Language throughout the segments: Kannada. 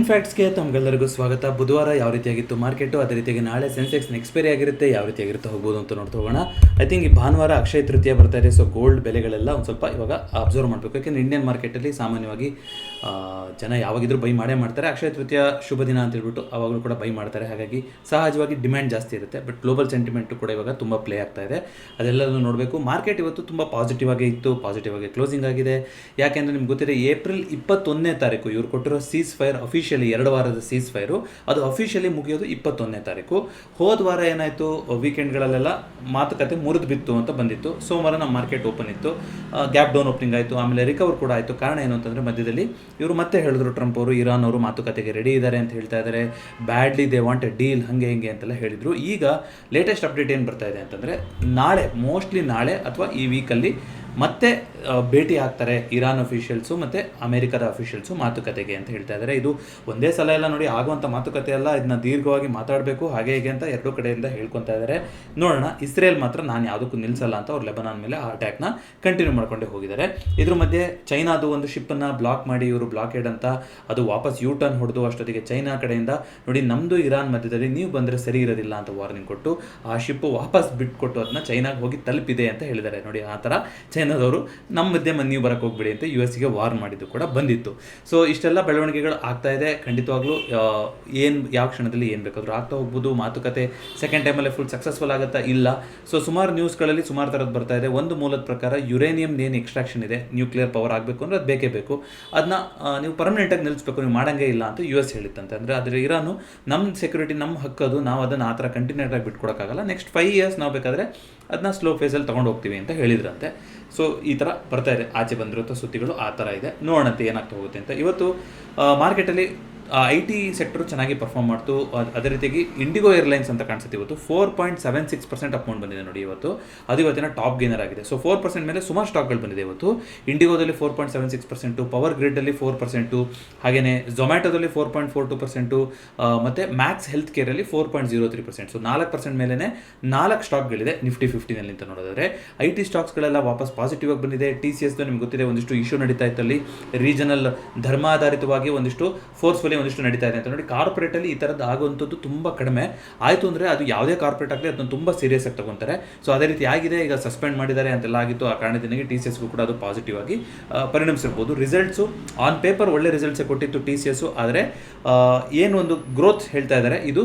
ಟ್ರೇಡಿಂಗ್ ಫ್ಯಾಕ್ಟ್ಸ್ಗೆ ತಮಗೆಲ್ಲರಿಗೂ ಸ್ವಾಗತ. ಬುಧವಾರ ಯಾವ ರೀತಿಯಾಗಿತ್ತು ಮಾರ್ಕೆಟು, ಅದೇ ರೀತಿಯಾಗಿ ನಾಳೆ ಸೆನ್ಸೆಕ್ಸ್ ಎಕ್ಸ್ಪೈರಿ ಆಗಿರುತ್ತೆ, ಯಾವ ರೀತಿಯಾಗಿರುತ್ತೆ ಹೋಗ್ಬೋದು ಅಂತ ನೋಡ್ತಾ ಹೋಗೋಣ. ಐ ಥಿಂಕ್ ಈ ಭಾನುವಾರ ಅಕ್ಷಯ ತೃತೀಯ ಬರ್ತಾ ಇದೆ. ಸೊ ಗೋಲ್ಡ್ ಬೆಲೆಗಳೆಲ್ಲ ಒಂದು ಸ್ವಲ್ಪ ಇವಾಗ ಅಬ್ಸರ್ವ್ ಮಾಡಬೇಕು. ಯಾಕೆಂದರೆ ಇಂಡಿಯನ್ ಮಾರ್ಕೆಟಲ್ಲಿ ಸಾಮಾನ್ಯವಾಗಿ ಜನ ಯಾವಾಗಿದ್ರೂ ಬೈ ಮಾಡೇ ಮಾಡ್ತಾರೆ. ಅಕ್ಷಯ ತೃತೀಯ ಶುಭ ದಿನ ಅಂತ ಹೇಳ್ಬಿಟ್ಟು ಅವಾಗಲೂ ಕೂಡ ಬೈ ಮಾಡ್ತಾರೆ. ಹಾಗಾಗಿ ಸಹಜವಾಗಿ ಡಿಮ್ಯಾಂಡ್ ಜಾಸ್ತಿ ಇರುತ್ತೆ. ಬಟ್ ಗ್ಲೋಬಲ್ ಸೆಂಟಿಮೆಂಟು ಕೂಡ ಇವಾಗ ತುಂಬ ಪ್ಲೇ ಆಗ್ತಾ ಇದೆ. ಅದೆಲ್ಲದನ್ನು ನೋಡಬೇಕು. ಮಾರ್ಕೆಟ್ ಇವತ್ತು ತುಂಬ ಪಾಸಿಟಿವ್ ಆಗಿ ಇತ್ತು, ಪಾಸಿಟಿವ್ ಆಗಿ ಕ್ಲೋಸಿಂಗ್ ಆಗಿದೆ. ಯಾಕೆಂದರೆ ನಿಮ್ಗೆ ಗೊತ್ತಿದೆ, ಏಪ್ರಿಲ್ 21ನೇ ತಾರೀಕು ಇವ್ರು ಕೊಟ್ಟಿರೋ ಸೀಸ್ ಫೈರ್ ಅಫಿಷಿಯಲಿ 2 ವಾರದ ಸೀಸ್ ಫೈರು ಅದು ಅಫಿಷಿಯಲಿ ಮುಗಿಯೋದು 21ನೇ ತಾರೀಕು. ಹೋದ ವಾರ ಏನಾಯಿತು, ವೀಕೆಂಡ್ಗಳಲ್ಲೆಲ್ಲ ಮಾತುಕತೆ ಮುರಿದು ಬಿತ್ತು ಅಂತ ಬಂದಿತ್ತು. ಸೋಮವಾರ ನಮ್ಮ ಮಾರ್ಕೆಟ್ ಓಪನ್ ಇತ್ತು, ಗ್ಯಾಪ್ ಡೌನ್ ಓಪನಿಂಗ್ ಆಯಿತು, ಆಮೇಲೆ ರಿಕವರ್ ಕೂಡ ಆಯಿತು. ಕಾರಣ ಏನು ಅಂತಂದರೆ ಮಧ್ಯದಲ್ಲಿ ಇವರು ಮತ್ತೆ ಹೇಳಿದ್ರು, ಟ್ರಂಪ್ ಅವರು ಇರಾನ್ ಅವರು ಮಾತುಕತೆಗೆ ರೆಡಿ ಇದ್ದಾರೆ ಅಂತ ಹೇಳ್ತಾ ಇದ್ದಾರೆ. Badly they want A deal, ಹಾಗೆ ಹಿಂಗೆ ಅಂತೆಲ್ಲ ಹೇಳಿದರು. ಈಗ ಲೇಟೆಸ್ಟ್ ಅಪ್ಡೇಟ್ ಏನು ಬರ್ತಾ ಇದೆ ಅಂತಂದರೆ, ನಾಳೆ ಮೋಸ್ಟ್ಲಿ ನಾಳೆ ಅಥವಾ ಈ ವೀಕಲ್ಲಿ ಮತ್ತೆ ಭೇಟಿ ಆಗ್ತಾರೆ ಇರಾನ್ ಅಫಿಷಿಯಲ್ಸು ಮತ್ತು ಅಮೆರಿಕದ ಅಫಿಷಿಯಲ್ಸು ಮಾತುಕತೆಗೆ ಅಂತ ಹೇಳ್ತಾ ಇದ್ದಾರೆ. ಇದು ಒಂದೇ ಸಲ ಎಲ್ಲ ನೋಡಿ ಆಗುವಂಥ ಮಾತುಕತೆ ಎಲ್ಲ, ಇದನ್ನ ದೀರ್ಘವಾಗಿ ಮಾತಾಡಬೇಕು ಹಾಗೆ ಹೀಗೆ ಅಂತ ಎರಡೂ ಕಡೆಯಿಂದ ಹೇಳ್ಕೊತಾ ಇದ್ದಾರೆ. ನೋಡೋಣ. ಇಸ್ರೇಲ್ ಮಾತ್ರ ನಾನು ಯಾವುದಕ್ಕೂ ನಿಲ್ಲಿಸಲ್ಲ ಅಂತ ಅವ್ರು ಲೆಬನಾನ್ ಮೇಲೆ ಆ ಅಟ್ಯಾಕ್ನ ಕಂಟಿನ್ಯೂ ಮಾಡ್ಕೊಂಡೇ ಹೋಗಿದ್ದಾರೆ. ಇದ್ರ ಮಧ್ಯೆ ಚೈನಾದು ಒಂದು ಶಿಪ್ಪನ್ನು ಬ್ಲಾಕ್ ಮಾಡಿ ಇವರು ಬ್ಲಾಕೇಡ್ ಅಂತ ಅದು ವಾಪಸ್ ಯೂ ಟರ್ನ್ ಹೊಡೆದು ಅಷ್ಟೊತ್ತಿಗೆ ಚೈನಾ ಕಡೆಯಿಂದ ನೋಡಿ ನಮ್ಮದು ಇರಾನ್ ಮಧ್ಯದಲ್ಲಿ ನೀವು ಬಂದರೆ ಸರಿ ಇರೋದಿಲ್ಲ ಅಂತ ವಾರ್ನಿಂಗ್ ಕೊಟ್ಟು ಆ ಶಿಪ್ಪು ವಾಪಸ್ ಬಿಟ್ಕೊಟ್ಟು ಅದನ್ನ ಚೈನಾಗೆ ಹೋಗಿ ತಲುಪಿದೆ ಅಂತ ಹೇಳಿದ್ದಾರೆ. ನೋಡಿ ಆ ಥರ ಚೈನಾದವರು ನಮ್ಮ ಮಧ್ಯೆ ನೀವು ಬರಕ್ಕೆ ಹೋಗ್ಬೇಡಿ ಅಂತ US ಗೆ ವಾರ್ ಮಾಡಿದ್ದು ಕೂಡ ಬಂದಿತ್ತು. ಸೊ ಇಷ್ಟೆಲ್ಲ ಬೆಳವಣಿಗೆಗಳು ಆಗ್ತಾ ಇದೆ. ಖಂಡಿತವಾಗ್ಲೂ ಯಾವ ಕ್ಷಣದಲ್ಲಿ ಏನು ಬೇಕಾದರೂ ಆಗ್ತಾ ಹೋಗ್ಬೋದು. ಮಾತುಕತೆ ಸೆಕೆಂಡ್ ಟೈಮಲ್ಲೇ ಫುಲ್ ಸಕ್ಸಸ್ಫುಲ್ ಆಗುತ್ತಾ ಇಲ್ಲ. ಸೊ ಸುಮಾರು ನ್ಯೂಸ್ಗಳಲ್ಲಿ ಸುಮಾರು ಥರದ್ದು ಬರ್ತಾ ಇದೆ. ಒಂದು ಮೂಲದ ಪ್ರಕಾರ ಯುರೇನಿಯಂ ಏನು ಎಕ್ಸ್ಟ್ರಾಕ್ಷನ್ ಇದೆ, ನ್ಯೂಕ್ಲಿಯರ್ ಪವರ್ ಆಗಬೇಕು ಅಂದರೆ ಅದು ಬೇಕೇ ಬೇಕು, ಅದನ್ನ ನೀವು ಪರ್ಮನೆಂಟಾಗಿ ನಿಲ್ಲಿಸಬೇಕು, ನೀವು ಮಾಡೋಂಗೇ ಇಲ್ಲ ಅಂತ US ಹೇಳಿತ್ತಂತೆ. ಅಂದರೆ ಆದರೆ ಇರಾನು ನಮ್ಮ ಸೆಕ್ಯೂರಿಟಿ ನಮ್ಮ ಹಕ್ಕದು, ನಾವು ಅದನ್ನು ಆ ಥರ ಕಂಟಿನ್ಯೂಟ್ ಆಗಿ ಬಿಟ್ಕೊಡೋಕ್ಕಾಗಲ್ಲ, ನೆಕ್ಸ್ಟ್ 5 years ನಾವು ಬೇಕಾದರೆ ಅದನ್ನ ಸ್ಲೋ ಫೇಸಲ್ಲಿ ತೊಗೊಂಡು ಹೋಗ್ತೀವಿ ಅಂತ ಹೇಳಿದ್ರಂತೆ. ಸೊ ಈ ಥರ ಬರ್ತಾ ಇದೆ, ಆಚೆ ಬಂದಿರುವಂಥ ಸುದ್ದಿಗಳು ಆ ಥರ ಇದೆ. ನೋಡೋಣಂತೆ ಏನಾಗ್ತಾ ಹೋಗುತ್ತೆ ಅಂತ. ಇವತ್ತು ಮಾರ್ಕೆಟಲ್ಲಿ IT ಸೆಕ್ಟರ್ ಚೆನ್ನಾಗಿ ಪರ್ಫಾರ್ಮ್ ಮಾಡ್ತು. ಅದೇ ರೀತಿಯಾಗಿ ಇಂಡಿಗೋ ಏರ್ಲೈನ್ಸ್ ಅಂತ ಕಾಣಿಸುತ್ತೆ. ಇವತ್ತು 4.76% ಅಪ್ ಬಂದಿದೆ ನೋಡಿ ಇವತ್ತು. ಅದು ಇವತ್ತಿನ ಟಾಪ್ ಗೇನರ್ ಆಗಿದೆ. ಸೊ 4% ಮೇಲೆ ಸುಮಾರು ಸ್ಟಾಕ್ಗಳು ಬಂದಿದೆ ಇವತ್ತು. ಇಂಡಿಗೋದಲ್ಲಿ 4.76%, ಪವರ್ ಗ್ರಿಡ್ಡಲ್ಲಿ 4%, ಹಾಗೆಯೇ ಝೊಮ್ಯಾಟೋದಲ್ಲಿ 4.42%, ಮತ್ತು ಮ್ಯಾಕ್ಸ್ ಹೆಲ್ತ್ ಕೇರಲ್ಲಿ 4.03%. ಸೊ 4% ಮೇಲೇ 4 ಸ್ಟಾಕ್ಗಳಿದೆ ನಿಫ್ಟಿ 50ನಲ್ಲಿ ಅಂತ ನೋಡೋದಾದ್ರೆ. IT ಸ್ಟಾಕ್ಸ್ಗಳೆಲ್ಲ ವಾಪಸ್ ಪಾಸಿಟಿವ್ ಆಗಿ ಬಂದಿದೆ. TCS ನಿಮ್ಗೆ ಗೊತ್ತಿದೆ, ಒಂದಿಷ್ಟು ಇಶ್ಯೂ ನಡೀತಾ ಇತ್ತಲ್ಲಿ, ರೀಜನಲ್ ಧರ್ಮಾಧಾರಿತವಾಗಿ ಒಂದಿಷ್ಟು ಫೋರ್ಸ್ಫುಲಿ ಒಂದಿಷ್ಟು ನಡೀತಾ ಇದೆ ಅಂತ ನೋಡಿ. ಕಾರ್ಪೊರೇಟಲ್ಲಿ ಈ ಥರದ್ದು ಆಗುವಂಥದ್ದು ತುಂಬ ಕಡಿಮೆ ಆಯಿತು ಅಂದರೆ ಅದು ಯಾವುದೇ ಕಾರ್ಪೊರೇಟ್ ಆಗಲಿ ಅದನ್ನು ತುಂಬ ಸೀರಿಯಸ್ ಆಗಿ ತಗೊತಾರೆ. ಸೊ ಅದೇ ರೀತಿ ಆಗಿದೆ. ಈಗ ಸಸ್ಪೆಂಡ್ ಮಾಡಿದ್ದಾರೆ ಅಂತೆಲ್ಲ ಆಗಿತ್ತು. ಆ ಕಾರಣದಿಂದಾಗಿ TCSಗೂ ಕೂಡ ಅದು ಪಾಸಿಟಿವ್ ಆಗಿ ಪರಿಣಮಿಸಿರ್ಬೋದು. ರಿಸಲ್ಟ್ಸು ಆನ್ ಪೇಪರ್ ಒಳ್ಳೆ ರಿಸಲ್ಟ್ಸೇ ಕೊಟ್ಟಿತ್ತು TCS. ಆದರೆ ಏನು ಒಂದು ಗ್ರೋತ್ ಹೇಳ್ತಾ ಇದ್ದಾರೆ, ಇದು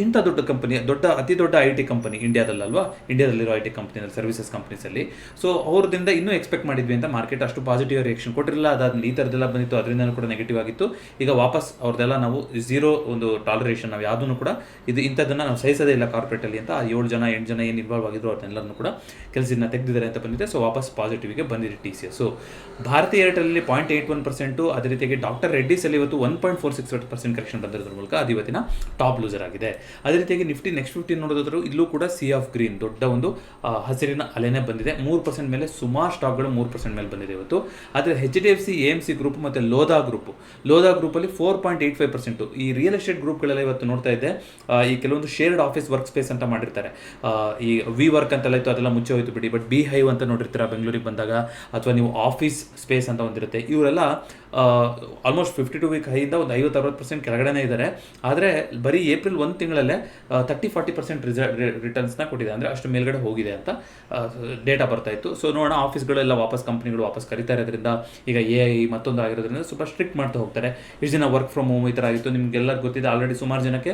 ಇಂಥ ದೊಡ್ಡ ಕಂಪನಿ, ಅತಿ ದೊಡ್ಡ IT ಕಂಪನಿ ಇಂಡಿಯಾದಲ್ಲಲ್ವಾ, ಇಂಡಿಯಾದಲ್ಲಿರೋ IT ಕಂಪ್ನಿನಲ್ಲಿ, ಸರ್ವಿಸಸ್ ಕಂಪ್ನೀಸಲ್ಲಿ. ಸೊ ಅವ್ರದಿಂದ ಇನ್ನೂ ಎಕ್ಸ್ಪೆಕ್ಟ್ ಮಾಡಿದ್ವಿ ಅಂತ ಮಾರ್ಕೆಟ್ ಅಷ್ಟು ಪಾಸಿಟಿವ್ ರಿಯಾಕ್ಷನ್ ಕೊಟ್ಟಿರಲಿಲ್ಲ. ಅದಾದ್ಮೇಲೆ ಈ ಥರದ್ದೆಲ್ಲ ಬಂದಿತ್ತು, ಅದರಿಂದ ಕೂಡ ನೆಗೆಟಿವ್ ಆಗಿತ್ತು. ಈಗ ವಾಪಸ್ ಅವ್ರದ್ದೆಲ್ಲ ನಾವು ಝೀರೋ ಒಂದು ಟಾಲರೇಷನ್, ನಾವು ಯಾವುದನ್ನು ಕೂಡ ಇದು ಇಂಥದ್ದನ್ನು ನಾವು ಸಹಿಸೋದೇ ಇಲ್ಲ ಕಾರ್ಪೊರೇಟಲ್ಲಿ ಅಂತ 7 ಜನ 8 ಜನ ಏನು ಇನ್ವಾಲ್ವ್ ಆಗಿದ್ರು ಅವ್ರನ್ನೆಲ್ಲರೂ ಕೂಡ ಕೆಲಸದಿಂದ ತೆಗೆದಿದ್ದಾರೆ ಅಂತ ಬಂದಿದೆ. ಸೊ ವಾಪಸ್ ಪಾಸಿಟಿವ್ಗೆ ಬಂದಿದೆ TCS. ಸೊ ಭಾರತಿ ಏರ್ಟೆಲಲ್ಲಿ 0.81%, ಅದೇ ರೀತಿಯಾಗಿ ಡಾಕ್ಟರ್ ರೆಡ್ಡಿಸಲ್ಲಿ ಇವತ್ತು 1.46% ಕರೆಕ್ಷನ್ ಬಂದಿರೋದ್ರ ಮೂಲಕ ಅದು ಇವತ್ತಿನ ಟಾಪ್ ಲೂಸರ್ ಆಗಿದೆ. ಅದೇ ರೀತಿಯಾಗಿ ನಿಫ್ಟಿ ನೆಕ್ಸ್ಟ್ 50 ನೋಡೋದಾದ್ರೂ ಇಲ್ಲೂ ಕೂಡ ಸಿ ಆಫ್ ಗ್ರೀನ್ ದೊಡ್ಡ ಒಂದು ಹಸಿರಿನ ಅಲೆನೇ ಬಂದಿದೆ. 3% ಮೇಲೆ ಸುಮಾರು ಸ್ಟಾಕ್ಗಳು 3% ಮೇಲೆ ಬಂದಿದೆ ಇವತ್ತು. ಆದರೆ HDFC AMC ಗ್ರೂಪ್ ಮತ್ತು ಲೋಧಾ ಗ್ರೂಪಲ್ಲಿ 4.85%. ಈ ರಿಯಲ್ ಎಸ್ಟೇಟ್ ಗ್ರೂಪ್ಗಳೆಲ್ಲ ಇವತ್ತು ನೋಡ್ತಾ ಇದ್ದೆ, ಈ ಕೆಲವೊಂದು ಶೇರ್ಡ್ ಆಫೀಸ್ ವರ್ಕ್ ಸ್ಪೇಸ್ ಅಂತ ಮಾಡಿರ್ತಾರೆ. ಈ ವಿ ವರ್ಕ್ ಅಂತೆಲ್ಲ ಇತ್ತು, ಅದೆಲ್ಲ ಮುಚ್ಚೆ ಹೋಯ್ತು ಬಿಡಿ. ಬಟ್ ಬಿ ಹೈವ್ ಅಂತ ನೋಡಿರ್ತೀರ ಬೆಂಗಳೂರಿಗೆ ಬಂದಾಗ, ಅಥವಾ ನೀವು ಆಫೀಸ್ ಸ್ಪೇಸ್ ಅಂತ ಒಂದಿರುತ್ತೆ. ಇವರೆಲ್ಲ ಆಲ್ಮೋಸ್ಟ್ 52 ವೀಕ್ ಹೈಯಿಂದ ಒಂದು 50-60% ಕೆಳಗಡೆನೇ ಇದ್ದಾರೆ. ಆದರೆ ಬರೀ ಏಪ್ರಿಲ್ 1 ತಿಂಗಳಲ್ಲೇ 30-40% ರಿಟರ್ನ್ಸ್ನ ಕೊಟ್ಟಿದೆ. ಅಂದರೆ ಅಷ್ಟು ಮೇಲ್ಗಡೆ ಹೋಗಿದೆ ಅಂತ ಡೇಟಾ ಬರ್ತಾ ಇತ್ತು. ಸೊ ನೋಡೋಣ, ಆಫೀಸ್ಗಳೆಲ್ಲ ಕಂಪ್ನಿಗಳು ವಾಪಸ್ ಕರೀತಾ ಇರೋದ್ರಿಂದ, ಈಗ AI ಮತ್ತೊಂದು ಆಗಿರೋದ್ರಿಂದ ಸ್ವಲ್ಪ ಸ್ಟ್ರಿಕ್ಟ್ ಮಾಡ್ತಾ ಹೋಗ್ತಾರೆ. ಇಷ್ಟು ದಿನ ವರ್ಕ್ ಫ್ರಮ್ ಹೋಮ್ ಈ ಥರ ಆಗಿತ್ತು. ನಿಮ್ಗೆಲ್ಲರೂ ಗೊತ್ತಿದೆ, ಆಲ್ರೆಡಿ ಸುಮಾರು ಜನಕ್ಕೆ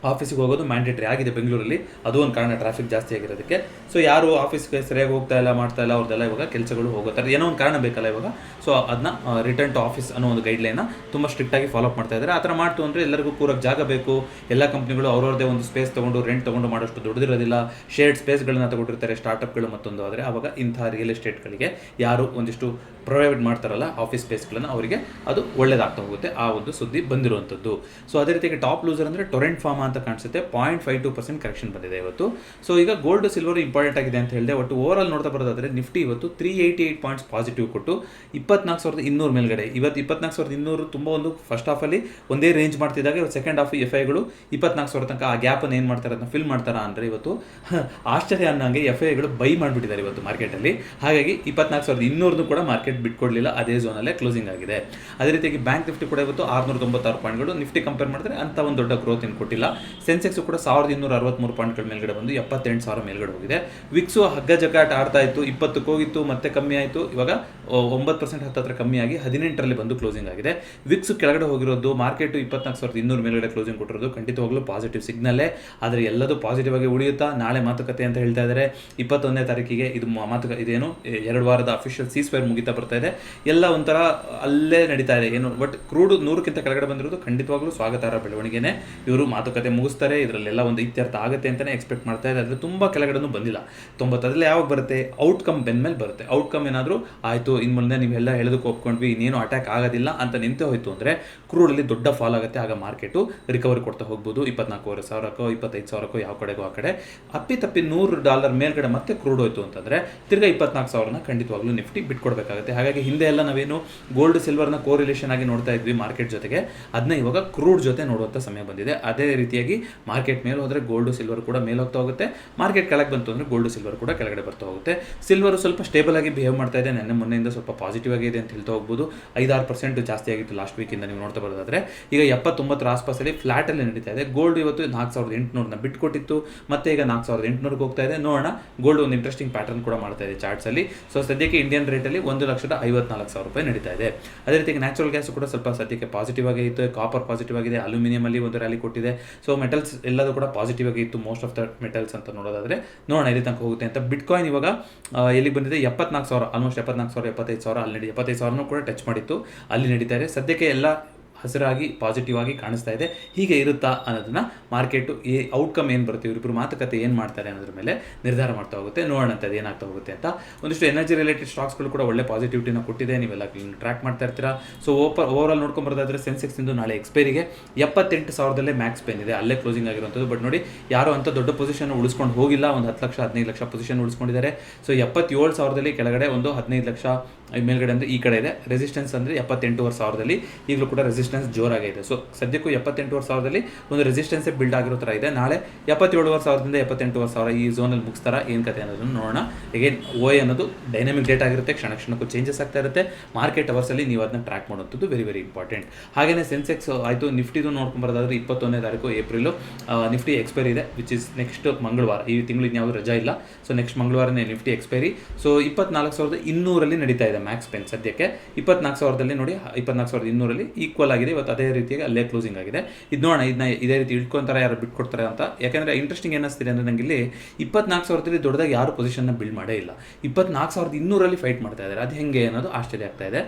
ಆಫೀಸಿಗೆ ಹೋಗೋದು ಮ್ಯಾಂಡೇಟ್ರಿ ಆಗಿದೆ ಬೆಂಗಳೂರಲ್ಲಿ. ಅದು ಒಂದು ಕಾರಣ, ಟ್ರಾಫಿಕ್ ಜಾಸ್ತಿ ಆಗಿರೋದಕ್ಕೆ. ಸೊ ಯಾರು ಆಫೀಸ್ಗೆ ಸರಿಯಾಗಿ ಹೋಗ್ತಾ ಇಲ್ಲ, ಮಾಡ್ತಾ ಇಲ್ಲ, ಅವ್ರದ್ದೆಲ್ಲ ಇವಾಗ ಕೆಲಸಗಳು ಹೋಗುತ್ತಾರೆ. ಏನೋ ಒಂದು ಕಾರಣ ಬೇಕಲ್ಲ ಇವಾಗ. ಸೊ ಅದನ್ನ ರಿಟರ್ನ್ ಟು ಆಫೀಸ್ ಅನ್ನೋ ಒಂದು ಗೈಡ್ಲೈನ್ನ ತುಂಬ ಸ್ಟ್ರಿಕ್ಟಾಗಿ ಫಾಲೋಅಪ್ ಮಾಡ್ತಾ ಇದ್ದಾರೆ. ಆ ಥರ ಮಾಡ್ತು ಅಂದರೆ ಎಲ್ಲರಿಗೂ ಕೂರಕ್ಕೆ ಜಾಗ ಬೇಕು. ಎಲ್ಲ ಕಂಪ್ನಿಗಳು ಅವ್ರವ್ರದ್ದೇ ಒಂದು ಸ್ಪೇಸ್ ತೊಗೊಂಡು ರೆಂಟ್ ತೊಗೊಂಡು ಮಾಡೋಷ್ಟು ದೊಡ್ಡದಿರೋದಿಲ್ಲ. ಶೇರ್ಡ್ ಸ್ಪೇಸ್ಗಳನ್ನ ತಗೊಂಡಿರ್ತಾರೆ ಸ್ಟಾರ್ಟಪ್ಗಳು. ಮತ್ತೊಂದು ಆದರೆ ಆವಾಗ ಇಂಥ ರಿಯಲ್ ಎಸ್ಟೇಟ್ಗಳಿಗೆ ಯಾರು ಒಂದಿಷ್ಟು ಪ್ರೊವೈಡ್ ಮಾಡ್ತಾರಲ್ಲ ಆಫೀಸ್ ಸ್ಪೇಸ್ಗಳನ್ನು, ಅವರಿಗೆ ಅದು ಒಳ್ಳೇದಾಗ್ತಾ ಹೋಗುತ್ತೆ. ಆ ಒಂದು ಸುದ್ದಿ ಬಂದಿರುವಂಥದ್ದು. ಸೊ ಅದೇ ರೀತಿಯಾಗಿ ಟಾಪ್ ಲೂಸರ್ ಅಂದರೆ ಟೊರೆಂಟ್ ಫಾರ್ಮಾ ಅಂತ ಅಂತ ಕಾಣಿಸುತ್ತೆ. 0.52% ಕರೆಕ್ಷನ್ ಬಂದಿದೆ ಇವತ್ತು. ಸೊ ಈಗ ಗೋಲ್ಡ್ ಸಿಲ್ವರ್ ಇಂಪಾರ್ಟೆಂಟ್ ಆಗಿದೆ ಅಂತ ಹೇಳಿದೆ. ಒಟ್ಟು ಓವರ್ ಆಲ್ ನೋಡ್ತಾ ಬರೋದಾದ್ರೆ ನಿಫ್ಟಿ ಇವತ್ತು 388 ಪಾಯಿಂಟ್ಸ್ ಪಾಸಿಟಿವ್ ಕೊಟ್ಟು 24,200 ಮೇಲ್ಗಡೆ. ಇವತ್ತು 24,200 ತುಂಬ ಒಂದು ಫಸ್ಟ್ ಹಾಫಲ್ಲಿ ಒಂದೇ ರೇಂಜ್ ಮಾಡ್ತಿದ್ದಾಗ ಇವತ್ತು ಸೆಕೆಂಡ್ ಹಾಫ್ ಎಫ್ ಐಗಳು 24,000 ತನಕ ಆ ಗ್ಯಾಪನ್ನು ಏನು ಮಾಡ್ತಾರೆ ಅದನ್ನ ಫಿಲ್ ಮಾಡ್ತಾರಾ ಅಂದರೆ ಇವತ್ತು ಆಶ್ಚರ್ಯ ಅನ್ನೋಂಗೆ ಎಫ್ ಐಗಳು ಬೈ ಮಾಡಿಬಿಟ್ಟಿದ್ದಾರೆ ಇವತ್ತು ಮಾರ್ಕೆಟಲ್ಲಿ. ಹಾಗಾಗಿ 24,200 ಕೂಡ ಮಾರ್ಕೆಟ್ ಬಿಟ್ಕೊಡ್ಲಿಲ್ಲ, ಅದೇ ಝೋನಲ್ಲೇ ಕ್ಲೋಸಿಂಗ್ ಆಗಿದೆ. ಅದೇ ರೀತಿಯಾಗಿ ಬ್ಯಾಂಕ್ ನಿಫ್ಟಿ ಕೂಡ ಇವತ್ತು 696 ಪಾಯಿಂಟ್ಗಳು. ನಿಫ್ಟಿ ಕಂಪೇರ್ ಮಾಡಿದ್ರೆ ಅಂತ ಒಂದು ದೊಡ್ಡ ಗ್ರೋತ್ ಏನು ಕೊಟ್ಟಿಲ್ಲ. ಸೆನ್ಸೆಕ್ಸ್ ಕೂಡ 1,263 ಪಾಯಿಂಟ್ಗಳ ಮೇಲ್ಗಡೆ ಬಂದು 78,000 ಮೇಲ್ಗಡೆ ಹೋಗಿದೆ. ವಿಕ್ಸು ಹಗ್ಗ ಜಗ್ಗಾಟ ಆಡ್ತಾ ಇತ್ತು, 20ಕ್ಕೆ ಹೋಗಿತ್ತು, ಮತ್ತೆ ಕಮ್ಮಿ ಆಯಿತು. ಇವಾಗ 9% ಹತ್ತತ್ರ ಕಮ್ಮಿ ಆಗಿ 18ರಲ್ಲಿ ಬಂದು ಕ್ಲೋಸಿಂಗ್ ಆಗಿದೆ. ವಿಕ್ಸ್ ಕೆಳಗಡೆ ಹೋಗಿರೋದು, ಮಾರ್ಕೆಟ್ 24,200 ಮೇಲ್ಗಡೆ ಕ್ಲೋಸಿಂಗ್ ಕೊಟ್ಟಿರೋದು ಖಂಡಿತವಾಗ್ಲೂ ಪಾಸಿಟಿವ್ ಸಿಗ್ನಲ್ಲೇ. ಆದರೆ ಎಲ್ಲದೂ ಪಾಸಿಟಿವ್ ಆಗಿ ಉಳಿಯುತ್ತಾ. ನಾಳೆ ಮಾತುಕತೆ ಅಂತ ಹೇಳ್ತಾ ಇದ್ದಾರೆ 21ನೇ ತಾರೀಕಿಗೆ. ಇದು ಇದೇನು 2 ವಾರದ ಅಫಿಷಿಯಲ್ ಸೀಸ್ಫೈರ್ ಮುಗಿತಾ ಬರ್ತಾ ಇದೆ. ಎಲ್ಲ ಒಂಥರ ಅಲ್ಲೇ ನಡೀತಾ ಇದೆ. ಏನು ಬಟ್ ಕ್ರೂಡ್ 100ಕ್ಕಿಂತ ಕೆಳಗಡೆ ಬಂದಿರೋದು ಖಂಡಿತವಾಗ್ಲೂ ಸ್ವಾಗತಾರ್ಹ ಬೆಳವಣಿಗೆನೆ. ಇವರು ಮಾತುಕತೆ ಮುಗಿಸ್ತಾರೆ, ಇದರಲ್ಲೆಲ್ಲ ಒಂದು ಇತ್ಯರ್ಥ ಆಗುತ್ತೆ ಅಂತಲೇ ಎಕ್ಸ್ಪೆಕ್ಟ್ ಮಾಡ್ತಾ ಇದ್ದಾರೆ. ಆದರೆ ತುಂಬ ಕೆಳಗಡೆನೂ ಬಂದಿಲ್ಲ. 90 ಯಾವಾಗ ಬರುತ್ತೆ? ಔಟ್ಕಮ್ ಬೆನ್ಮೇಲೆ ಬರುತ್ತೆ. ಔಟ್ಕಮ್ ಏನಾದರೂ ಆಯಿತು, ಇನ್ನು ಮುಂದೆ ನೀವೆಲ್ಲ ಹೇಳೋದಕ್ಕೆ ಒಪ್ಕೊಂಡ್ವಿ, ಇನ್ನೇನು ಅಟ್ಯಾಕ್ ಆಗೋದಿಲ್ಲ ಅಂತ ನಿಂತೆ ಹೋಯಿತು ಅಂದರೆ ಕ್ರೂಡಲ್ಲಿ ದೊಡ್ಡ ಫಾಲ್ ಆಗುತ್ತೆ. ಆಗ ಮಾರ್ಕೆಟು ರಿಕವರಿ ಕೊಡ್ತಾ ಹೋಗ್ಬೋದು. 24,500 25,000 ಯಾವ ಕಡೆಗೂ ಆ ಕಡೆ. ಅಪ್ಪಿತಪ್ಪಿ $100 ಮೇಲ್ಗಡೆ ಮತ್ತೆ ಕ್ರೂಡ್ ಹೋಯ್ತು ಅಂತಂದರೆ ತಿರ್ಗಾ 24,000 ಖಂಡಿತವಾಗ್ಲೂ ನಿಫ್ಟಿ ಬಿಟ್ಕೊಡ್ಬೇಕಾಗುತ್ತೆ. ಹಾಗಾಗಿ ಹಿಂದೆ ಎಲ್ಲ ನಾವೇನು ಗೋಲ್ಡ್ ಸಿಲ್ವರ್ನ ಕೋರಿಲೇಷನ್ ಆಗಿ ನೋಡ್ತಾ ಇದ್ವಿ ಮಾರ್ಕೆಟ್ ಜೊತೆಗೆ, ಅದನ್ನ ಇವಾಗ ಕ್ರೂಡ್ ಜೊತೆ ನೋಡುವಂಥ ಸಮಯ ಬಂದಿದೆ. ಅದೇ ರೀತಿಯಾಗಿ ಮಾರ್ಕೆಟ್ ಮೇಲೆ ಹೋದರೆ ಗೋಲ್ಡ್ ಸಿಲ್ವರ್ ಕೂಡ ಮೇಲೆ ಹೋಗ್ತಾ ಹೋಗುತ್ತೆ. ಮಾರ್ಕೆಟ್ ಕೆಳಗೆ ಬಂತು ಅಂದರೆ ಗೋಲ್ಡ್ ಸಿಲ್ವರ್ ಕೂಡ ಕೆಳಗಡೆ ಬರ್ತಾ ಹೋಗುತ್ತೆ. ಸಿಲ್ವರು ಸ್ವಲ್ಪ ಸ್ಟೇಬಲ್ ಆಗಿ ಬಿಹೇವ್ ಮಾಡ್ತಾ ಇದೆ. ನೆನ್ನೆ ಮೊನ್ನೆಯಿಂದ ಸ್ವಲ್ಪ ಪಾಸಿಟಿವ್ ಆಗಿದೆ ಅಂತ ಹೇಳ್ತಾ ಹೋಗ್ಬೋದು. 5-6% ಜಾಸ್ತಿ ಆಗಿತ್ತು ಲಾಸ್ಟ್ ವೀಕಿಂದ ನೀವು ನೋಡ್ತಾ ಬರೋದಾದ್ರೆ. ಈಗ 79 ಆಸ್ಪಾಸಲ್ಲಿ ಫ್ಲಾಟಲ್ಲಿ ನಡೀತಾ ಇದೆ. ಗೋಲ್ಡ್ ಇವತ್ತು 4,800 ಬಿಟ್ಕೊಟ್ಟಿತ್ತು, ಮತ್ತೆ ಈಗ 4,800 ಹೋಗ್ತಾ ಇದೆ. ನೋಡೋಣ, ಗೋಲ್ಡ್ ಒಂದು ಇಂಟ್ರೆಸ್ಟಿಂಗ್ ಪ್ಯಾಟರ್ನ್ ಕೂಡ ಮಾಡ್ತಾ ಇದೆ ಚಾರ್ಟ್ಸಲ್ಲಿ. ಸೊ ಸದ್ಯಕ್ಕೆ ಇಂಡಿಯನ್ ರೇಟಲ್ಲಿ 1,54,000 ನಡೀತಾ ಇದೆ. ಅದೇ ರೀತಿ ನ್ಯಾಚುರಲ್ ಗ್ಯಾಸ್ ಕೂಡ ಸ್ವಲ್ಪ ಸದ್ಯಕ್ಕೆ ಪಾಸಿಟಿವ್ ಆಗಿ ಇತ್ತು. ಕಾಪರ್ ಪಾಸಿಟಿವ್ ಆಗಿದೆ. ಅಲ್ಯೂಮಿನಿಯಂ ಅಲ್ಲಿ ಒಂದು ರ್ಯಾಲಿ ಕೊಟ್ಟಿದೆ. ಸೊ ಮೆಟಲ್ಸ್ ಎಲ್ಲದೂ ಕೂಡ ಪಾಸಿಟಿವ್ ಆಗಿ ಇತ್ತು, ಮೋಸ್ಟ್ ಆಫ್ ದ ಮೆಟಲ್ಸ್ ಅಂತ ನೋಡೋದಾದ್ರೆ. ನೋಡೋಣ ಎಲ್ಲಿ ತನಕ ಹೋಗುತ್ತೆ ಅಂತ. ಬಿಟ್ಕಾಯಿನ್ ಇವಾಗ ಎಲ್ಲಿಗೆ ಬಂದಿದೆ? 74,000, ಆಲ್ಮೋಸ್ಟ್ 74,000 75,000 ಅಲ್ಲಿ 75,000 ಕೂಡ ಟಚ್ ಮಾಡಿತ್ತು, ಅಲ್ಲಿ ನಡೀತಾ ಇದೆ. ಸದ್ಯಕ್ಕೆ ಎಲ್ಲ ಹಸಿರಾಗಿ ಪಾಸಿಟಿವ್ ಆಗಿ ಕಾಣಿಸ್ತಾ ಇದೆ. ಹೀಗೆ ಇರುತ್ತಾ ಅನ್ನೋದನ್ನ ಮಾರ್ಕೆಟು ಔಟ್ಕಮ್ ಏನು ಬರುತ್ತೆ, ಇವರಿಬ್ಬರು ಮಾತುಕತೆ ಏನು ಮಾಡ್ತಾರೆ ಅನ್ನೋದ್ರ ಮೇಲೆ ನಿರ್ಧಾರ ಮಾಡ್ತಾ ಹೋಗುತ್ತೆ. ನೋಡೋಣ ಅಂತ ಅದು ಏನಾಗ್ತಾ ಹೋಗುತ್ತೆ ಅಂತ. ಒಂದಿಷ್ಟು ಎನರ್ಜಿ ರಿಲೇಟೆಡ್ ಸ್ಟಾಕ್ಸ್ಗಳು ಕೂಡ ಒಳ್ಳೆ ಪಾಸಿಟಿವಿಟಿನ ಕೊಟ್ಟಿದೆ. ನೀವೆಲ್ಲ ಟ್ರ್ಯಾಕ್ ಮಾಡ್ತಾ ಇರ್ತೀರಾ. ಸೊ ಓವರ್ ಆಲ್ ನೋಡ್ಕೊಂಬರೋದಾದ್ರೆ ಸೆನ್ಸೆಕ್ಸ್ ಇಂದು ನಾಳೆ ಎಕ್ಸ್ಪೈರಿಗೆ 78,000 ಮ್ಯಾಕ್ಸ್ ಪೇನ್ ಇದೆ, ಅಲ್ಲೇ ಕ್ಲೋಸಿಂಗ್ ಆಗಿರುವಂಥದ್ದು. ಬಟ್ ನೋಡಿ, ಯಾರು ಅಂತ ದೊಡ್ಡ ಪೊಸಿಷನ್ ಉಳಿಸ್ಕೊಂಡು ಹೋಗಿಲ್ಲ. ಒಂದು 10 ಲಕ್ಷ 15 ಲಕ್ಷ ಪೊಸಿಷನ್ ಉಳಿಸ್ಕೊಂಡಿದ್ದಾರೆ. ಸೊ 77,000 ಕೆಳಗಡೆ ಒಂದು 15 ಲಕ್ಷ ಮೇಲ್ಗಡೆ ಅಂದರೆ ಈ ಕಡೆ ಇದೆ. ರೆಸಿಸ್ಟೆನ್ಸ್ ಅಂದರೆ 78,500 ಈಗಲೂ ಕೂಡ ರೆಸಿಸ್ಟೆನ್ಸ್ ಜೋರಾಗಿದೆ. ಸೊ ಸದ್ಯಕ್ಕೂ 78,500 ಒಂದು ರೆಸಿಸ್ಟೆನ್ಸೇ ಬಿಲ್ಡ್ ಆಗಿರೋ ಥರ ಇದೆ. ನಾಳೆ 77,500 78,500 ಈ ಝೋನಲ್ಲಿ ಮುಗಿಸ್ತಾರ, ಏನು ಕತೆ ಅನ್ನೋದನ್ನು ನೋಡೋಣ. ಅಗೇನ್ OI ಅನ್ನೋದು ಡೈನಾಮಿಕ್ ಡೇಟ್ ಆಗಿರುತ್ತೆ, ಕ್ಷಣಕ್ಕೂ ಚೇಂಜಸ್ ಆಗ್ತಾ ಇರುತ್ತೆ. ಮಾರ್ಕೆಟ್ ಅವರ್ಸಲ್ಲಿ ನೀವು ಅದನ್ನ ಟ್ರ್ಯಾಕ್ ಮಾಡುವಂಥದ್ದು ವೆರಿ ವೆರಿ ಇಂಪಾರ್ಟೆಂಟ್. ಹಾಗೆಯೇ ಸೆನ್ಸೆಕ್ಸ್ ಆಯಿತು. ನಿಫ್ಟಿದು ನೋಡ್ಕೊಂಬರೋದಾದ್ರೆ 21ನೇ ತಾರೀಕು ಏಪ್ರಿಲು ನಿಫ್ಟಿ ಎಕ್ಸ್ಪೈರಿ ಇದೆ, ವಿಚ್ ಇಸ್ ನೆಕ್ಸ್ಟ್ ಮಂಗಳವಾರ. ಈ ತಿಂಗಳು ಇನ್ಯಾವುದು ರಜಾ ಇಲ್ಲ. ಸೊ ನೆಕ್ಸ್ಟ್ ಮಂಗಳವಾರನೇ ನಿಫ್ಟಿ ಎಕ್ಸ್ಪೈರಿ. ಸೊ 24,200 ನಡೀತಾ ಇದೆ ಮ್ಯಾಕ್ಸ್ ಪೆನ್. ಸದ್ಯಕ್ಕೆ 24,000 ನೋಡಿ, 24,200 ಈಕ್ವಲ್ ಆಗಿದೆ. ಇವತ್ತು ಅದೇ ರೀತಿಯಾಗಿ ಅಲ್ಲೇ ಕ್ಲೋಸಿಂಗ್ ಆಗಿದೆ. ಇದು ನೋಡೋಣ, ಇದನ್ನ ಇದೇ ರೀತಿ ಇಟ್ಕೊಂತಾರೆ, ಯಾರು ಬಿಟ್ಕೊಡ್ತಾರೆ ಅಂತ. ಯಾಕಂದರೆ ಇಂಟ್ರೆಸ್ಟಿಂಗ್ ಏನಿಸ್ತಿದೆ ಅಂದರೆ ನನಗೆ ಇಲ್ಲಿ 24,000 ದೊಡ್ಡದಾಗಿ ಯಾರು ಪೊಸಿಷನ್ನ ಬಿಲ್ಡ್ ಮಾಡೇ ಇಲ್ಲ. 24,200 ಫೈಟ್ ಮಾಡ್ತಾ ಇದ್ದಾರೆ. ಅದು ಹೆಂಗೆ ಅನ್ನೋದು ಆಶ್ಚರ್ಯ ಆಗ್ತಾ ಇದೆ.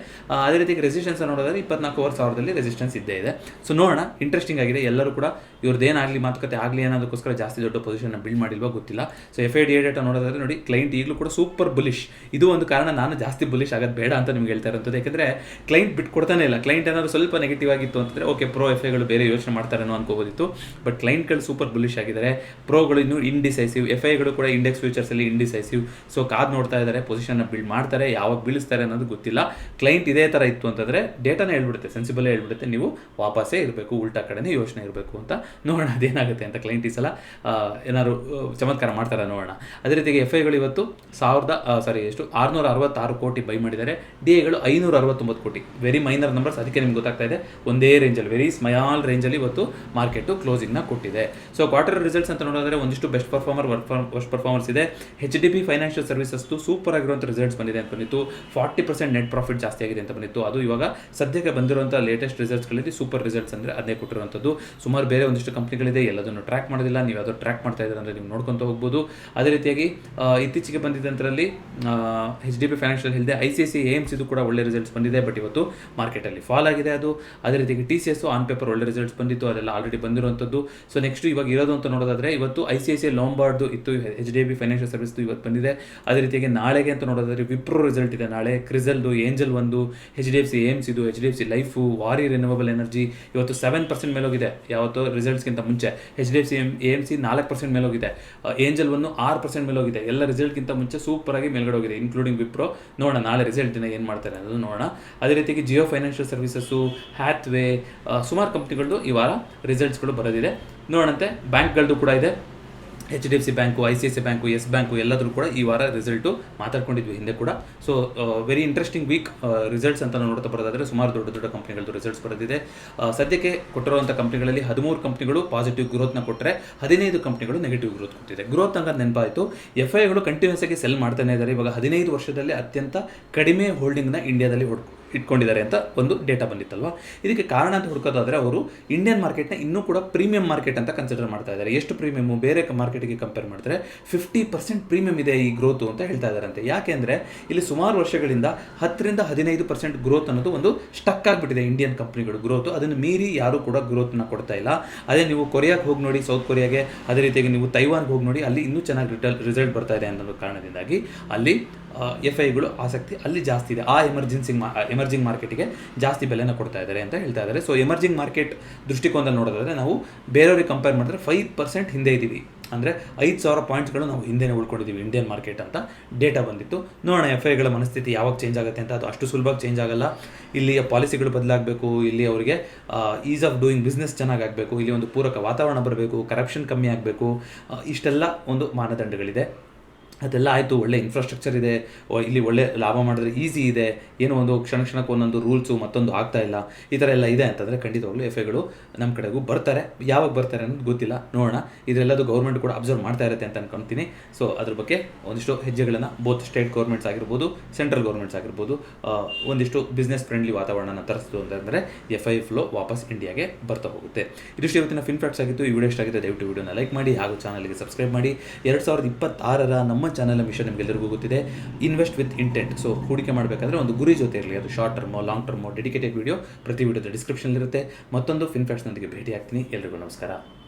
ಅದೇ ರೀತಿ ರೆಸಿಸ್ಟೆನ್ಸ್ ನೋಡೋದಾದ್ರೆ 24,000 ರೆಸಿಸ್ಟೆನ್ಸ್ ಇದ್ದೇ ಇದೆ. ಸೊ ನೋಡೋಣ, ಇಂಟ್ರೆಸ್ಟಿಂಗ್ ಆಗಿದೆ. ಎಲ್ಲರೂ ಕೂಡ ಇವ್ರದ್ದೇನಾಗಲಿ ಮಾತುಕತೆ ಆಗಲಿ ಅನ್ನೋದಕ್ಕೋಸ್ಕರ ಜಾಸ್ತಿ ದೊಡ್ಡ ಪೊಸಿಷನ್ನ ಬಿಲ್ಡ್ ಮಾಡಿಲ್ವಾ ಗೊತ್ತಿಲ್ಲ. ಸೊ FIDA ಡೇಟಾ ನೋಡೋದಾದ್ರೆ ನೋಡಿ, ಕ್ಲೈಂಟ್ ಈಗಲೂ ಕೂಡ ಸೂಪರ್ ಬುಲಿಶ್. ಇದು ಒಂದು ಕಾರಣ ನಾನು ಜಾಸ್ತಿ ಬುಲಿಶ್ ಆಗೋದು ಬೇಡ ಅಂತ ನಿಮ್ಗೆ ಹೇಳ್ತಾ ಇರೋಂಥದ್ದು. ಯಾಕಂದರೆ ಕ್ಲೈಂಟ್ ಬಿಟ್ಕೊಡ್ತಾನೆ ಇಲ್ಲ. ಕ್ಲೈಂಟ್ ಏನಾದರೂ ಸ್ವಲ್ಪ ನೆಗೆಟಿವ್ ಆಗಿತ್ತು ಅಂತಂದರೆ ಓಕೆ, ಪ್ರೋ FIಗಳು ಬೇರೆ ಯೋಚನೆ ಮಾಡ್ತಾರೇನೋ ಅನ್ಕೋಬೋದಿತ್ತು. ಬಟ್ ಕ್ಲೈಂಟ್ಗಳು ಸೂಪರ್ ಬುಲಿಶ್ ಆಗಿದ್ದಾರೆ. ಪ್ರೋಗಳು ಇನ್ನೂ ಇಂಡಿಸೈಸಿವ್, FIಗಳು ಕೂಡ ಇಂಡೆಕ್ಸ್ ಫ್ಯೂಚರ್ಸಲ್ಲಿ ಇಂಡಿಸೈಸಿವ್. ಸೊ ಕಾದು ನೋಡ್ತಾ ಇದ್ದಾರೆ, ಪೊಸಿಷನ್ನ ಬಿಲ್ಡ್ ಮಾಡ್ತಾರೆ, ಯಾವಾಗ ಬೀಳಿಸ್ತಾರೆ ಅನ್ನೋದು ಗೊತ್ತಿಲ್ಲ. ಕ್ಲೈಂಟ್ ಇದೇ ಥರ ಇತ್ತು ಅಂತಂದರೆ ಡೇಟಾನೇ ಹೇಳ್ಬಿಡುತ್ತೆ, ಸೆನ್ಸಿಬಲೇ ಹೇಳ್ಬಿಡುತ್ತೆ, ನೀವು ವಾಪಸ್ಸೇ ಇರಬೇಕು, ಉಲ್ಟಾ ಕಡೆನೇ ಯೋಚನೆ ಇರಬೇಕು ಅಂತ. ನೋಡೋಣ ಅದೇನಾಗುತ್ತೆ ಅಂತ. ಕ್ಲೈಂಟ್ ಈ ಸಲ ಏನಾದ್ರು ಚಮತ್ಕಾರ ಮಾಡ್ತಾರೆ, ನೋಡೋಣ. ಅದೇ ರೀತಿಗೆ FIಗಳು ಇವತ್ತು 666 ಕೋಟಿ ಬೈ ಮಾಡಿದ್ದಾರೆ. DIಗಳು 569 ಕೋಟಿ. ವೆರಿ ಮೈನರ್ ನಂಬರ್ಸ್, ಅದಕ್ಕೆ ನಿಮ್ಗೆ ಗೊತ್ತಾಗ್ತಾ ಇದೆ. ಒಂದೇ ರೇಂಜಲ್ಲಿ, ವೆರಿ ಸ್ಮಾಲ್ ರೇಂಜಲ್ಲಿ ಇವತ್ತು ಮಾರ್ಕೆಟು ಕ್ಲೋಸಿಂಗ್ನ ಕೊಟ್ಟಿದೆ. ಸೊ ಕ್ವಾರ್ಟರ್ ರಿಸಲ್ಟ್ಸ್ ಅಂತ ನೋಡಿದ್ರೆ ಒಂದಿಷ್ಟು ಬೆಸ್ಟ್ ಪರ್ಫಾರ್ಮರ್, ವರ್ಸ್ಟ್ ಪರ್ಫಾರ್ಮರ್ಸ್ ಇದೆ. HDB ಫೈನಾನ್ಷಿಯಲ್ ಸರ್ವಿಸಸ್ದು ಸೂಪರ್ ಆಗಿರುವಂಥ ರಿಸಲ್ಟ್ಸ್ ಬಂದಿದೆ ಅಂತ ಬಂದಿತ್ತು. 40% ನೆಟ್ ಪ್ರಾಫಿಟ್ ಜಾಸ್ತಿ ಆಗಿದೆ ಅಂತ ಬಂದಿತ್ತು. ಅದು ಇವಾಗ ಸದ್ಯಕ್ಕೆ ಬಂದಿರುವಂಥ ಲೇಟೆಸ್ಟ್ ರಿಸಲ್ಟ್ಸ್ಗಳಲ್ಲಿ ಸೂಪರ್ ರಿಸಲ್ಟ್ಸ್ ಅಂದರೆ ಅದನ್ನೇ ಕೊಟ್ಟಿರುವಂಥದ್ದು. ಸುಮಾರು ಬೇರೆ ಒಂದಿಷ್ಟು ಕಂಪ್ನಿಗಳಿದೆ, ಎಲ್ಲದನ್ನು ಟ್ರ್ಯಾಕ್ ಮಾಡೋದಿಲ್ಲ. ನೀವು ಯಾವುದೋ ಟ್ರ್ಯಾಕ್ ಮಾಡ್ತಾ ಇದ್ದಾರೆ ಅಂದರೆ ನೀವು ನೋಡ್ಕೊತ ಹೋಗ್ಬೋದು. ಅದೇ ರೀತಿಯಾಗಿ ಇತ್ತೀಚೆಗೆ ಬಂದಿದ್ದಂಥರಲ್ಲಿ HDB ಫೈನಾನ್ಷಿಯಲ್ ಇಲ್ಲದೆ ICICI AMC ಇದು ಕೂಡ ಒಳ್ಳೆ ರಿಸಲ್ಟ್ಸ್ ಬಂದಿದೆ. ಬಟ್ ಇವತ್ತು ಮಾರ್ಕೆಟಲ್ಲಿ ಫಾಲ್ ಆಗಿದೆ. ಅದು ಅದೇ ರೀತಿಯಾಗಿ TCS ಆನ್ ಪೇಪರ್ ಒಳ್ಳೆ ರಿಸಲ್ಟ್ಸ್ ಬಂದಿತ್ತು, ಅದೆಲ್ಲ ಆಲ್ರೆಡಿ ಬಂದಿರುವಂಥದ್ದು. ಸೊ ನೆಕ್ಸ್ಟ್ ಇವಾಗ ಇರೋದು ಅಂತ ನೋಡೋದಾದ್ರೆ ಇವತ್ತು ICICI ಲೋಂಬಾರ್ಡ್ದು ಇತ್ತು, HDFC ಫೈನಾನ್ಷಿಯಲ್ ಸರ್ವಿಸ್ದು ಇವತ್ತು ಬಂದಿದೆ. ಅದೇ ರೀತಿಯಾಗಿ ನಾಳೆಗೆ ಅಂತ ನೋಡೋದಾದ್ರೆ ವಿಪ್ರೋ ರಿಸಲ್ಟ್ ಇದೆ ನಾಳೆ, ಕ್ರಿಸಲ್ದು, ಏಂಜಲ್ ಒಂದು, HDFC AMCದು, HDFC ಲೈಫು, ವಾರಿ ರಿನ್ಯೂವಬಲ್ ಎನರ್ಜಿ ಇವತ್ತು 7% ಮೇಲೋಗಿದೆ ಯಾವತ್ತು ರಿಸಲ್ಟ್ಸ್ಗಿಂತ ಮುಂಚೆ. HDFC AMC 4% ಮೇಲೋಗಿದೆ, ಏಂಜಲ್ ಒಂದು 6% ಮೇಲೋಗಿದೆ. ಎಲ್ಲ ರಿಸಲ್ಟ್ಗಿಂತ ಮುಂಚೆ ಸೂಪರ್ ಆಗಿ ಮೇಲ್ಗಡೆ ಹೋಗಿದೆ, ಇನ್ಕ್ಲೂಡಿಂಗ್ ವಿಪ್ರೋ. ನೋಡೋಣ ನಾಳೆ ರಿಸಲ್ಟ್ ದಿನ ಏನು ಮಾಡ್ತಾರೆ ಅನ್ನೋದು ನೋಡೋಣ. ಅದೇ ರೀತಿಯಾಗಿ ಜಿಯೋ ಫೈನಾನ್ಷಿಯಲ್ ಸರ್ವಿಸಸ್ಸು, ಹ್ಯಾತ್ವೇ, ಸುಮಾರು ಕಂಪ್ನಿಗಳದ್ದು ಈ ವಾರ ರಿಸಲ್ಟ್ಸ್ಗಳು ಬರೋದಿದೆ. ನೋಡೋಣಂತೆ. ಬ್ಯಾಂಕ್ಗಳದ್ದು ಕೂಡ ಇದೆ, HDFC bank, ICICI bank, yes bank ಎಲ್ಲದರೂ ಕೂಡ ಈ ವಾರ ರಿಸಲ್ಟು ಮಾತಾಡ್ಕೊಂಡಿದ್ವಿ ಹಿಂದೆ ಕೂಡ. So very interesting week results ಅಂತ ನೋಡ್ತಾ ಬರೋದಾದರೆ ಸುಮಾರು ದೊಡ್ಡ ದೊಡ್ಡ ಕಂಪ್ನಿಗಳದ್ದು ರಿಸಲ್ಟ್ಸ್ ಬರೋದಿದೆ. ಸದ್ಯಕ್ಕೆ ಕೊಟ್ಟಿರುವಂಥ ಕಂಪ್ನಿಗಳಲ್ಲಿ 13 ಕಂಪ್ನಿಗಳು ಪಾಸಿಟಿವ್ ಗ್ರೋತ್ನ ಕೊಟ್ಟರೆ 15 ಕಂಪ್ನಿಗಳು ನೆಗೆಟಿವ್ ಗ್ರೋತ್ ಕೊಟ್ಟಿದೆ. ಗ್ರೋತ್ ಹಂಗೆ ನೆನಪಾಯಿತು, FIಗಳು ಕಂಟಿನ್ಯೂಸ್ ಆಗಿ ಸೆಲ್ ಮಾಡ್ತಾನೆ ಇದ್ದಾರೆ. ಇವಾಗ 15 ವರ್ಷದಲ್ಲಿ ಅತ್ಯಂತ ಕಡಿಮೆ ಹೋಲ್ಡಿಂಗ್ನ ಇಂಡಿಯಾದಲ್ಲಿ ಇಟ್ಕೊಂಡಿದ್ದಾರೆ ಅಂತ ಒಂದು ಡೇಟಾ ಬಂದಿತ್ತಲ್ವಾ. ಇದಕ್ಕೆ ಕಾರಣ ಅಂತ ಹುಡುಕೋದಾದರೆ ಅವರು ಇಂಡಿಯನ್ ಮಾರ್ಕೆಟ್ನ ಇನ್ನೂ ಕೂಡ ಪ್ರೀಮಿಯಂ ಮಾರ್ಕೆಟ್ ಅಂತ ಕನ್ಸಿಡರ್ ಮಾಡ್ತಾ ಇದ್ದಾರೆ. ಎಷ್ಟು ಪ್ರೀಮಿಯಮು ಬೇರೆ ಮಾರ್ಕೆಟ್ಗೆ ಕಂಪೇರ್ ಮಾಡಿದ್ರೆ 50% ಪ್ರೀಮಿಯಂ ಇದೆ ಈ ಗ್ರೋತು ಅಂತ ಹೇಳ್ತಾ ಇದ್ದಾರಂತೆ. ಯಾಕೆಂದರೆ ಇಲ್ಲಿ ಸುಮಾರು ವರ್ಷಗಳಿಂದ 10ರಿಂದ 15% ಗ್ರೋತ್ ಅನ್ನೋದು ಒಂದು ಸ್ಟಕ್ ಆಗಿಬಿಟ್ಟಿದೆ ಇಂಡಿಯನ್ ಕಂಪ್ನಿಗಳು ಗ್ರೋತು. ಅದನ್ನು ಮೀರಿ ಯಾರೂ ಕೂಡ ಗ್ರೋತ್ನ ಕೊಡ್ತಾ ಇಲ್ಲ. ಅದೇ ನೀವು ಕೊರಿಯಾಗೆ ಹೋಗಿ ನೋಡಿ, ಸೌತ್ ಕೊರಿಯಾಗೆ, ಅದೇ ರೀತಿಯಾಗಿ ನೀವು ತೈವಾನ್ಗೆ ಹೋಗಿ ನೋಡಿ, ಅಲ್ಲಿ ಇನ್ನೂ ಚೆನ್ನಾಗಿ ರಿಸಲ್ಟ್ ಬರ್ತಾ ಇದೆ ಅನ್ನೋ ಕಾರಣದಿಂದಾಗಿ ಅಲ್ಲಿ FIಗಳು ಆಸಕ್ತಿ ಅಲ್ಲಿ ಜಾಸ್ತಿ ಇದೆ. ಆ ಎಮರ್ಜಿಂಗ್ ಮಾರ್ಕೆಟಿಗೆ ಜಾಸ್ತಿ ಬೆಲೆನ ಕೊಡ್ತಾ ಇದ್ದಾರೆ ಅಂತ ಹೇಳ್ತಾ ಇದ್ದಾರೆ. ಸೊ ಎಮರ್ಜಿಂಗ್ ಮಾರ್ಕೆಟ್ ದೃಷ್ಟಿಕೋನದಲ್ಲಿ ನೋಡೋದಾದರೆ ನಾವು ಬೇರೆಯವ್ರಿಗೆ ಕಂಪೇರ್ ಮಾಡಿದ್ರೆ 5% ಹಿಂದೆ ಇದ್ದೀವಿ. ಅಂದರೆ 5,000 ಪಾಯಿಂಟ್ಸ್ಗಳು ನಾವು ಹಿಂದೆನೇ ಉಳ್ಕೊಂಡಿದ್ದೀವಿ ಇಂಡಿಯನ್ ಮಾರ್ಕೆಟ್ ಅಂತ ಡೇಟಾ ಬಂದಿತ್ತು. ನೋಡೋಣ FIಗಳ ಮನಸ್ಥಿತಿ ಯಾವಾಗ ಚೇಂಜ್ ಆಗುತ್ತೆ ಅಂತ. ಅದು ಅಷ್ಟು ಸುಲಭವಾಗಿ ಚೇಂಜ್ ಆಗಲ್ಲ. ಇಲ್ಲಿಯ ಪಾಲಿಸಿಗಳು ಬದಲಾಗಬೇಕು, ಇಲ್ಲಿ ಅವರಿಗೆ ಈಸ್ ಆಫ್ ಡೂಯಿಂಗ್ ಬಿಸ್ನೆಸ್ ಚೆನ್ನಾಗಾಗಬೇಕು, ಇಲ್ಲಿ ಒಂದು ಪೂರಕ ವಾತಾವರಣ ಬರಬೇಕು, ಕರಪ್ಷನ್ ಕಮ್ಮಿ ಆಗಬೇಕು, ಇಷ್ಟೆಲ್ಲ ಒಂದು ಮಾನದಂಡಗಳಿದೆ. ಅದೆಲ್ಲ ಆಯಿತು. ಒಳ್ಳೆ ಇನ್ಫ್ರಾಸ್ಟ್ರಕ್ಚರ್ ಇದೆ, ಇಲ್ಲಿ ಒಳ್ಳೆ ಲಾಭ ಮಾಡಿದ್ರೆ ಈಸಿ ಇದೆ, ಏನೋ ಒಂದು ಕ್ಷಣಕ್ಕೆ ಒಂದೊಂದು ರೂಲ್ಸು ಮತ್ತೊಂದು ಆಗ್ತಾ ಇಲ್ಲ, ಈ ಥರ ಎಲ್ಲ ಇದೆ ಅಂತಂದರೆ ಖಂಡಿತವಾಗ್ಲೂ FIಗಳು ನಮ್ಮ ಕಡೆಗೂ ಬರ್ತಾರೆ. ಯಾವಾಗ ಬರ್ತಾರೆ ಅನ್ನೋದು ಗೊತ್ತಿಲ್ಲ, ನೋಡೋಣ. ಇದೆಲ್ಲದು ಗೌರ್ಮೆಂಟ್ ಕೂಡ ಅಬ್ಸರ್ವ್ ಮಾಡ್ತಾ ಇರುತ್ತೆ ಅಂತ ಅನ್ಕೊಳ್ತೀನಿ. ಸೊ ಅದ್ರ ಬಗ್ಗೆ ಒಂದಿಷ್ಟು ಹೆಜ್ಜೆಗಳನ್ನು ಬೋತ್ ಸ್ಟೇಟ್ ಗೌರ್ಮೆಂಟ್ಸ್ ಆಗಿರ್ಬೋದು, ಸೆಂಟ್ರಲ್ ಗೌರ್ಮೆಂಟ್ಸ್ ಆಗಿರ್ಬೋದು ಒಂದಿಷ್ಟು ಬಿಸ್ನೆಸ್ ಫ್ರೆಂಡ್ಲಿ ವಾತಾವರಣನ ತರಿಸ್ತು ಅಂತಂದರೆ FI ಫ್ಲೋ ವಾಪಸ್ ಇಂಡಿಯಾಗೆ ಬರ್ತಾ ಹೋಗುತ್ತೆ. ಇದಿಷ್ಟು ಇವತ್ತಿನ ಫಿನ್ ಫ್ಯಾಕ್ಟ್ಸ್ ಆಗಿತ್ತು. ಈ ವಿಡಿಯೋ ಇಷ್ಟ ಆಗಿದೆ ದಯವಿಟ್ಟು ವಿಡಿಯೋನ ಲೈಕ್ ಮಾಡಿ ಹಾಗೂ ಚಾನಲ್ಗೆ ಸಬ್ಸ್ಕ್ರೈಬ್ ಮಾಡಿ. 2026ರ ನಮ್ಮ ಚಾನಲ್ ಮಿಷನ್ ನಿಮಗೆಲ್ಲರಿಗೂ ಗೊತ್ತಿದೆ, ಇನ್ವೆಸ್ಟ್ ವಿತ್ ಇಂಟೆಂಟ್. ಸೊ ಹೂಡಿಕೆ ಮಾಡಬೇಕಾದ್ರೆ ಒಂದು ಗುರಿ ಜೊತೆ ಇರಲಿ, ಅದು ಶಾರ್ಟ್ ಟರ್ಮೋ ಲಾಂಗ್ ಟರ್ಮೋ ಡೆಡಿಕೇಟೆಡ್ ವಿಡಿಯೋ ಪ್ರತಿ ವಿಡಿಯೋದ ಡಿಸ್ಕ್ರಿಪ್ಷನ್ ಇರುತ್ತೆ. ಮತ್ತೊಂದು ಫಿನ್ ಫ್ಯಾಕ್ಟ್ಸ್ನೊಂದಿಗೆ ಭೇಟಿ ಆಗ್ತೀನಿ. ಎಲ್ರಿಗೂ ನಮಸ್ಕಾರ.